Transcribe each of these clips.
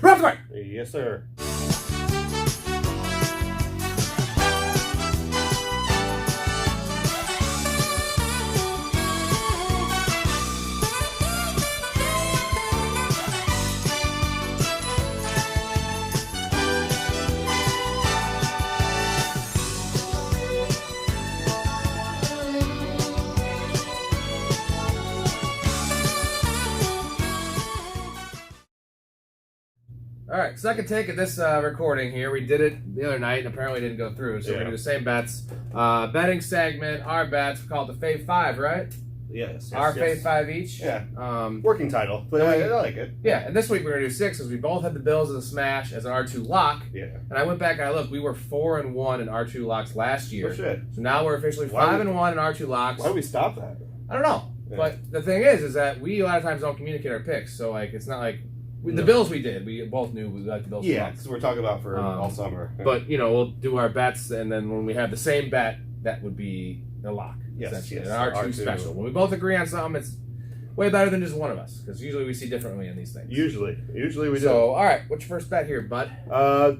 Raptor! Yes, sir. All right, second take at this recording here. We did it the other night and apparently didn't go through, so we're going to do the same bets. Betting segment, our bets, we call it the Fave 5, right? Yes. Our Fave 5 each. Yeah. Working title, but I like it. Yeah, and this week we're going to do 6 because we both had the Bills as a smash as an R2 lock. Yeah. And I went back and I looked, we were 4-1 in R2 locks last year. Oh, shit. So now we're officially 5-1 in R2 locks. Why do we stop that? I don't know. Yeah. But the thing is that we a lot of times don't communicate our picks. So, like, it's not like... The Bills we did. We both knew we liked the Bills. Yeah, because we're talking about for all summer. But, we'll do our bets, and then when we have the same bet, that would be the lock. Yes. An R2 special. When we both agree on something, it's way better than just one of us, because usually we see differently in these things. Usually we do. So, all right, what's your first bet here, bud?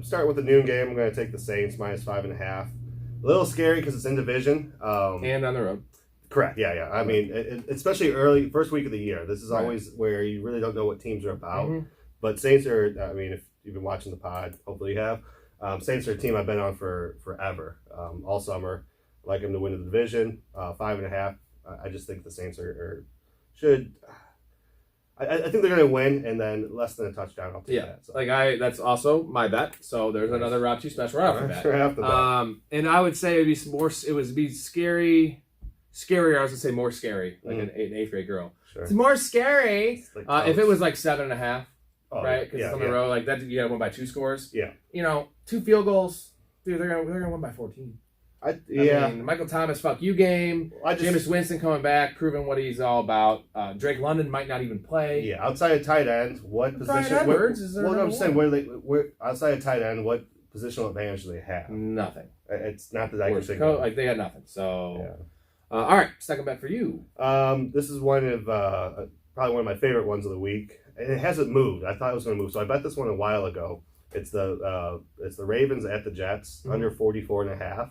Start with the noon game. I'm going to take the Saints minus 5.5. A little scary because it's in division. And on the road. Correct. Yeah. I mean, especially early first week of the year. This is always where you really don't know what teams are about. Mm-hmm. But Saints are. I mean, if you've been watching the pod, hopefully you have. Saints are a team I've been on for forever, all summer. I like them to win the division. 5.5. I just think the Saints should. I think they're going to win, and then less than a touchdown. I'll take that. So. That's also my bet. So there's another Rob 2 special right off the bat. Right off the bat. And I would say it would be scary. Scarier, I was gonna say more scary, like an 8th grade girl. Sure. It's more scary like if it was like 7.5, right? Because yeah, it's on the road, like that. You gotta win by 2 scores. Yeah. 2 field goals, dude. They're gonna win by 14. I mean, Michael Thomas, fuck you game. Jameis Winston coming back, proving what he's all about. Drake London might not even play. Yeah, outside of tight end, what position? Brian Edwards is there. Well, I'm saying, where outside of tight end, what positional advantage do they have? Nothing. It's not that I can think of. Like they got nothing. So. Yeah. All right, second bet for you. This is one of probably one of my favorite ones of the week, and it hasn't moved. I thought it was going to move, so I bet this one a while ago. It's the Ravens at the Jets under 44.5.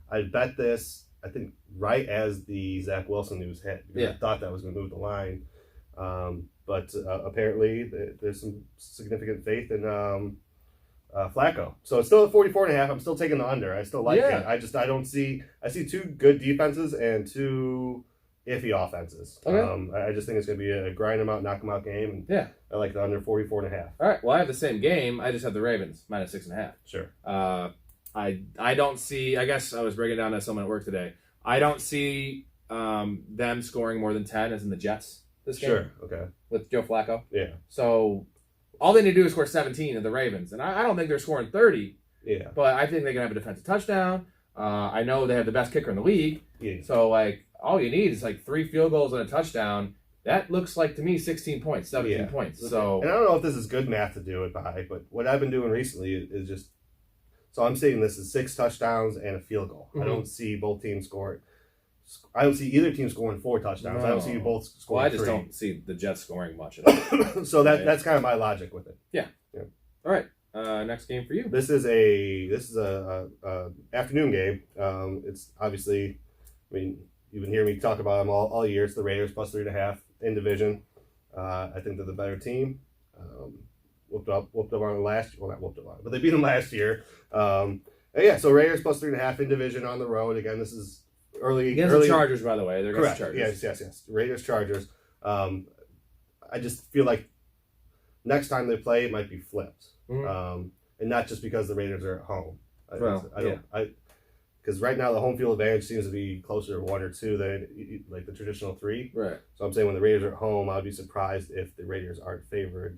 I bet this I think right as the Zach Wilson news hit. I thought that was going to move the line, but apparently there's some significant faith in Flacco. So it's still at 44.5. I'm still taking the under. I still like it. I don't see. I see 2 good defenses and 2 iffy offenses. Okay. I just think it's going to be a grind them out, knock them out game. And I like the under 44.5. All right. Well, I have the same game. I just have the Ravens minus 6.5. Sure. I don't see. I guess I was breaking down to someone at work today. I don't see them scoring more than 10 as in the Jets this game. Sure. Okay. With Joe Flacco. Yeah. So. All they need to do is score 17 of the Ravens. And I don't think they're scoring 30. Yeah. But I think they can have a defensive touchdown. I know they have the best kicker in the league. Yeah. So, all you need is 3 field goals and a touchdown. That looks like, to me, 16 points, 17 points. So, and I don't know if this is good math to do it by, but what I've been doing recently is just... So I'm seeing this as 6 touchdowns and a field goal. Mm-hmm. I don't see both teams scoring... I don't see either team scoring 4 touchdowns. No. I don't see you both scoring 3. Well, I just don't see the Jets scoring much at all. So that's kind of my logic with it. Yeah. All right. Next game for you. This is a afternoon game. It's obviously, I mean, you've been hearing me talk about them all year. It's the Raiders plus 3.5 in division. I think they're the better team. Whooped up on them last year. Well, not whooped up on them, but they beat them last year. So Raiders plus 3.5 in division on the road. Again, this is early the Chargers, by the way. They're against correct. the Chargers. Yes. Raiders, Chargers. I just feel like next time they play, it might be flipped. Mm-hmm. And not just because the Raiders are at home. Because right now the home field advantage seems to be closer to 1 or 2 than like the traditional 3. Right. So I'm saying when the Raiders are at home, I'd be surprised if the Raiders aren't favored.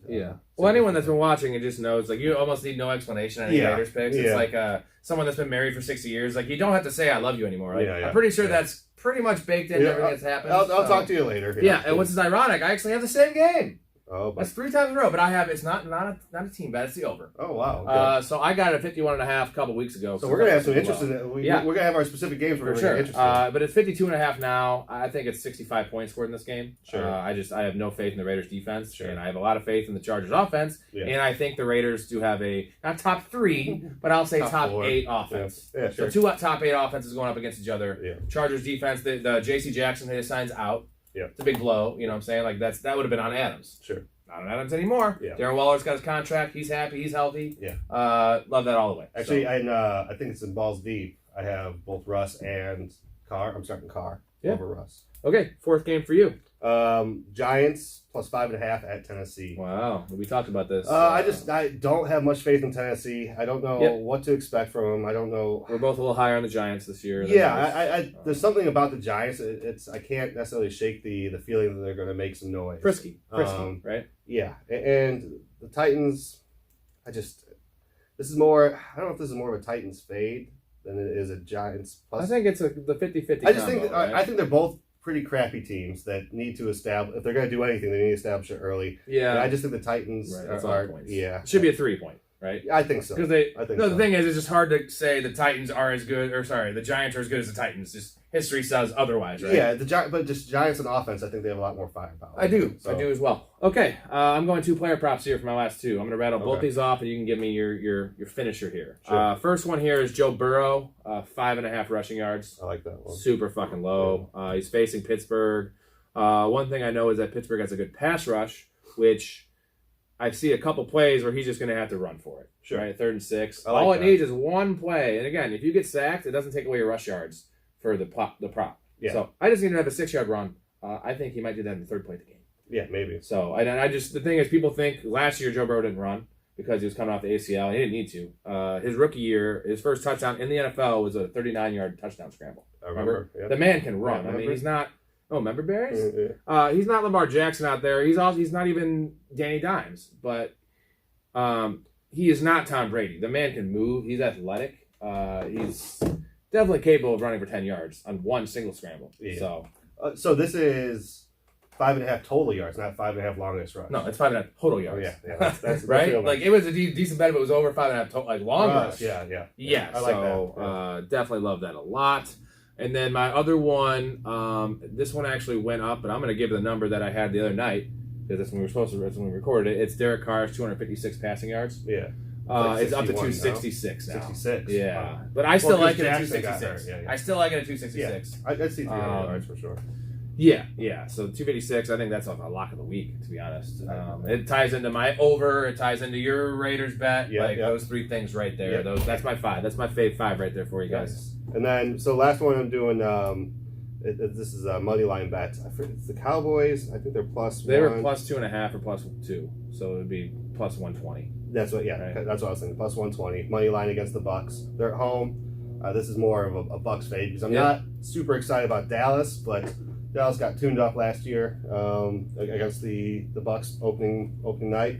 Well, anyone that's been watching it just knows, you almost need no explanation on any Raiders picks. It's like someone that's been married for 60 years. You don't have to say I love you anymore. I'm pretty sure that's pretty much baked into everything that's happened. I'll talk to you later. And what's ironic, I actually have the same game. Oh, that's 3 times in a row. But I have it's not a team bet. It's the over. Oh wow. So I got it at 51.5 a couple weeks ago. So we're gonna have some interest in it. We're gonna have our specific games for sure. But it's 52.5 now. I think it's 65 points scored in this game. Sure. I have no faith in the Raiders defense, sure. and I have a lot of faith in the Chargers offense. Yeah. And I think the Raiders do have a not top 3, but I'll say top 8 offense. Yeah, sure. So 2 top 8 offenses going up against each other. Yeah. Chargers defense, the J.C. Jackson they assigns out. Yeah. It's a big blow. You know what I'm saying? Like that would have been on Adams. Sure. Not on Adams anymore. Yeah. Darren Waller's got his contract. He's happy. He's healthy. Yeah. Love that all the way. Actually, I think it's in balls deep. I have both Russ and Carr. I'm starting Carr over Russ. Okay, 4th game for you. Giants plus 5.5 at Tennessee. Wow, we talked about this. I don't have much faith in Tennessee. I don't know what to expect from them. I don't know. We're both a little higher on the Giants this year. Yeah, there's something about the Giants. I can't necessarily shake the feeling that they're going to make some noise. Frisky, right? Yeah, and the Titans. This is more. I don't know if this is more of a Titans fade than it is a Giants plus. I think it's the 50-50 I just think I think they're both pretty crappy teams that need to establish. If they're going to do anything, they need to establish it early. Yeah, and I just think the Titans are. Yeah, it should be a 3-point. Right? I think so. Because the thing is, it's just hard to say the Titans are as good, the Giants are as good as the Titans. Just history says otherwise, right? Yeah, but just Giants on offense, I think they have a lot more firepower. I do as well. Okay, I'm going 2 player props here for my last 2. I'm going to rattle both these off, and you can give me your finisher here. Sure. First one here is Joe Burrow, 5.5 rushing yards. I like that one. Super fucking low. Yeah. He's facing Pittsburgh. One thing I know is that Pittsburgh has a good pass rush, which I see a couple plays where he's just going to have to run for it. Sure. Right? 3rd and 6. All it needs is one play. And again, if you get sacked, it doesn't take away your rush yards for the prop. Yeah. So I just need to have a 6-yard run. I think he might do that in the 3rd play of the game. Yeah, maybe. So the thing is, people think last year Joe Burrow didn't run because he was coming off the ACL. He didn't need to. His rookie year, his first touchdown in the NFL was a 39-yard touchdown scramble. I remember? Yep. The man can run. I mean, he's not. Oh, remember Bears? He's not Lamar Jackson out there. He's not even Danny Dimes, but. He is not Tom Brady. The man can move. He's athletic. He's definitely capable of running for 10 yards on one single scramble. Yeah. So this is 5.5 total yards, not 5.5 longest rush. No, it's 5.5 total yards. Yeah. That's right. Like it was a decent bet, but it was over 5.5 long rush. Yeah. I like that. Yeah. Definitely love that a lot. And then my other one, this one actually went up, but I'm going to give the number that I had the other night. Because that's when we recorded it. It's Derek Carr's 256 passing yards. Yeah. It's up to 266 now. 66. Yeah. Wow. But I still like it at 266. Yeah. I still like it at 266. Yeah. I'd see 300 yards for sure. Yeah. So 256, I think that's a lock of the week, to be honest. It ties into my over. It ties into your Raiders bet. Those 3 things right there. Yeah. That's my 5. That's my fave 5 right there for you guys. And then, so last one I'm doing... this is a money line bet. It's the Cowboys. I think they're plus. They were plus 2.5 or plus 2, so it would be plus 120. That's what. Yeah, right? That's what I was thinking. Plus 120 money line against the Bucks. They're at home. This is more of a Bucks fade because I'm not super excited about Dallas, but Dallas got tuned up last year against the Bucks opening night.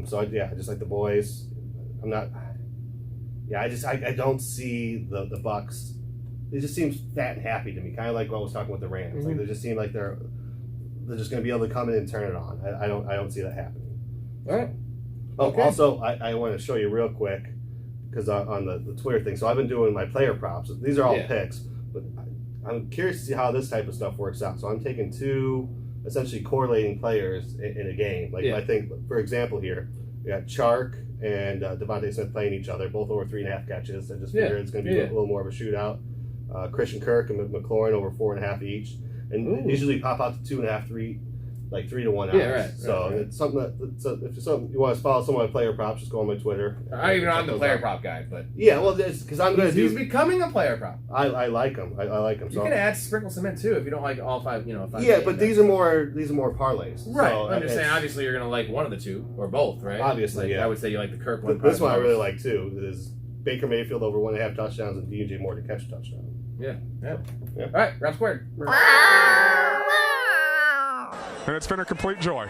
So I just like the boys. I'm not. Yeah, I don't see the Bucks. It just seems fat and happy to me, kind of like what I was talking with the Rams. Mm-hmm. Like they just seem like they're just going to be able to come in and turn it on. I don't see that happening. All right. Okay. Also, I want to show you real quick because on the Twitter thing. So I've been doing my player props. These are all picks, but I'm curious to see how this type of stuff works out. So I'm taking 2 essentially correlating players in a game. I think, for example, here we got Chark and Devontae Smith playing each other, both over 3.5 catches. I just figured it's going to be a little more of a shootout. Christian Kirk and McLaurin over 4.5 each, and usually pop out to 2.5, 3, like 3 to 1 hours. Yeah, right. So it's something if something you want to follow some of my player props, just go on my Twitter. I'm the player prop guy, but because I'm going to he's becoming a player prop. I like him. I like him. You can sprinkle some in too if you don't like all 5. 5 yeah, but these are more parlays. Right. So I'm just saying. Obviously, you're going to like one of the 2 or both, right? Obviously, I would say you like the Kirk one. This one I really like too. Is Baker Mayfield over 1.5 touchdowns and DJ Moore to catch a touchdown. Yeah. All right, Rap Squared. And it's been a complete joy.